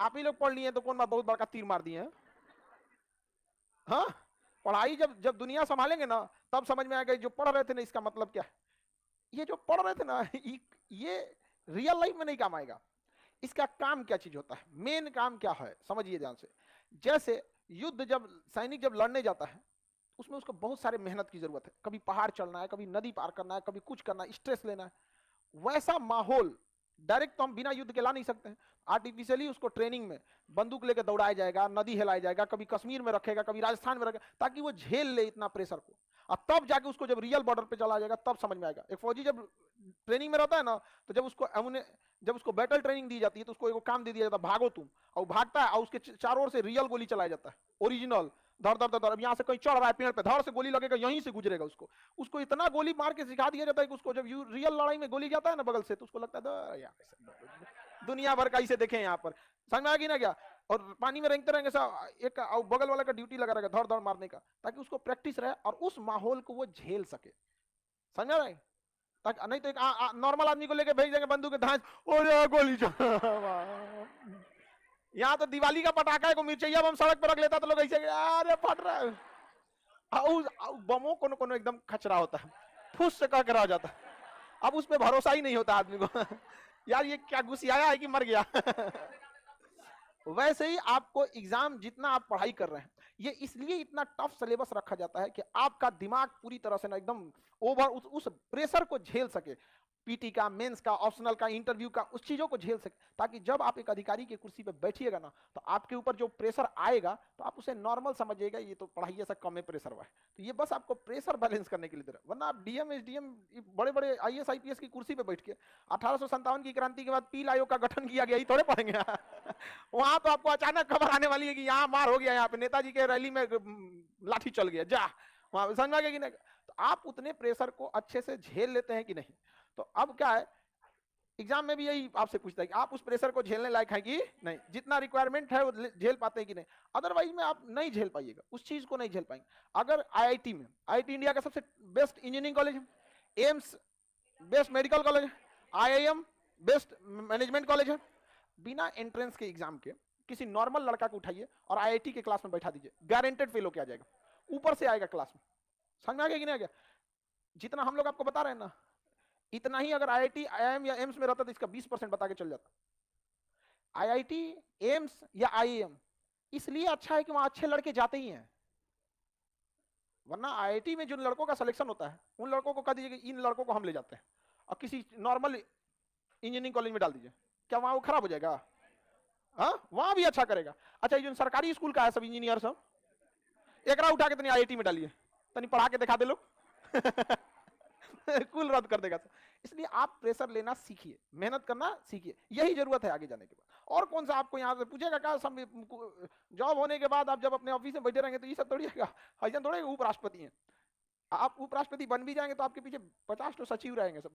आप ही लोग पढ़ लिए तो कौन बात बहुत बड़ा तीर मार दिए हैं। हाँ, पढ़ाई जब जब दुनिया संभालेंगे ना तब समझ में आएगा जो पढ़ रहे थे ना इसका मतलब क्या है। ये जो पढ़ रहे थे ना ये रियल लाइफ में नहीं काम आएगा। इसका काम क्या चीज होता है, मेन काम क्या है समझिए ध्यान से। जैसे युद्ध जब सैनिक जब लड़ने जाता है उसमें उसको बहुत सारे मेहनत की जरूरत है, कभी पहाड़ चढ़ना है, कभी नदी पार करना है, कभी कुछ करना है, स्ट्रेस लेना है। वैसा माहौल डायरेक्ट तो हम बिना युद्ध के ला नहीं सकते हैं। आर्टिफिशियली उसको ट्रेनिंग में बंदूक लेकर दौड़ाया जाएगा, नदी हिलाया जाएगा, कभी कश्मीर में रखेगा, कभी राजस्थान में रखेगा, ताकि वो झेल ले इतना प्रेशर को। और तब जाके उसको जब रियल बॉर्डर पे चला जाएगा तब समझ में आएगा। एक फौजी जब ट्रेनिंग में रहता है ना तो जब उसको बैटल ट्रेनिंग दी जाती है तो उसको एक काम दे दिया जाता है, भागो तुम, और भागता है और उसके चारों ओर से रियल गोली चलाया जाता है, ओरिजिनल। धर धर धर धर, अब यहाँ से कहीं चढ़ रहा है पेड़ पे, धर से गोली लगेगा, यहीं से गुजरेगा। उसको उसको इतना गोली मार के सिखा दिया जाता है कि उसको जब रियल लड़ाई में गोली जाता है ना बगल से तो उसको लगता है यार दुनिया भर का इसे देखें यहाँ पर। समझ में आ गई ना क्या। और पानी में रेंगते रहेंगे सब, एक बगल वाला का ड्यूटी लगा रहेगा धर धर मारने का, ताकि उसको प्रैक्टिस रहे और उस माहौल को वो झेल सके। समझ रहे हैं। ताकि नहीं तो एक नॉर्मल आदमी को लेके भेज देंगे बंदूक के धांस और गोली यहाँ तो दिवाली का पटाखा है को मिर्चैया बम सड़क पर रख लेता तो लोग ऐसे अरे फट रहा है। बमों को एकदम खचरा होता है, फुस से कह कर आ जाता है। अब उस पर भरोसा ही नहीं होता आदमी को यार ये क्या घुसियाया है कि मर गया वैसे ही आपको एग्जाम जितना आप पढ़ाई कर रहे हैं ये इसलिए इतना टफ सिलेबस रखा जाता है कि आपका दिमाग पूरी तरह से ना एकदम ओवर उस प्रेशर को झेल सके। पीटी का, मेंस का, ऑप्शनल का, इंटरव्यू का, उस चीजों को झेल सके, ताकि जब आप एक अधिकारी की कुर्सी पे बैठिएगा ना तो आपके ऊपर जो प्रेशर आएगा तो आप उसे नॉर्मल समझिएगा, ये तो पढ़ाई ऐसा कम है प्रेशर हुआ है। तो ये बस आपको प्रेशर बैलेंस करने के लिए दे रहा है। वरना आप डीएम एसडीएम बड़े बड़े आईएएस आईपीएस की कुर्सी पे बैठ के 1857 की क्रांति के बाद पील आयोग का गठन किया गया, ये थोड़े पढ़ेंगे वहां तो आपको अचानक खबर आने वाली है कि यहाँ मार हो गया, यहाँ पे नेताजी के रैली में लाठी चल गया, जा वहां समझ में कि नहीं। तो आप उतने प्रेशर को अच्छे से झेल लेते हैं कि नहीं। तो अब क्या है एग्जाम में भी यही आपसे पूछता है कि आप उस प्रेशर को झेलने लायक है कि नहीं, जितना रिक्वायरमेंट है वो झेल पाते हैं कि नहीं। अदरवाइज में आप नहीं झेल पाइएगा, उस चीज को नहीं झेल पाएंगे। अगर आईआईटी में, आईआईटी इंडिया का सबसे बेस्ट इंजीनियरिंग कॉलेज है, एम्स बेस्ट मेडिकल कॉलेज है, आईआईएम बेस्ट मैनेजमेंट कॉलेज है, बिना एंट्रेंस के एग्जाम के किसी नॉर्मल लड़का को उठाइए और आईआईटी के क्लास में बैठा दीजिए, गारंटेड फेल होकर आ जाएगा, ऊपर से आएगा क्लास में। समझ में आ गया कि नहीं आ गया। जितना हम लोग आपको बता रहे हैं ना इतना ही अगर आईआईटी आईआईएम या एम्स में रहता तो इसका 20% बता के चल जाता। आईआईटी, एम्स या आईआईएम इसलिए अच्छा है कि वहां अच्छे लड़के जाते ही हैं। वरना आईआईटी में जिन लड़कों का सिलेक्शन होता है उन लड़कों को कह दीजिए कि इन लड़कों को हम ले जाते हैं और किसी नॉर्मल इंजीनियरिंग कॉलेज में डाल दीजिए, क्या वहां वो खराब हो जाएगा। हाँ वहां भी अच्छा करेगा। अच्छा ये जो सरकारी स्कूल का है सब इंजीनियर सब, एक उठा के तनी आईआईटी में डालिए, तनी पढ़ा के दिखा दे लोग कुल रद्द कर देगा। इसलिए आप प्रेशर लेना सीखिए, मेहनत करना सीखिए, यही जरूरत है आगे जाने के बाद। और कौन सा आपको यहाँ से पूछेगा क्या, जॉब होने के बाद आप जब अपने ऑफिस में बैठे रहेंगे तो ये सब थोड़ी है, ऐसा थोड़े उपराष्ट्रपति हैं। आप उपराष्ट्रपति बन भी जाएंगे तो आपके पीछे 50 तो सचिव रहेंगे सब,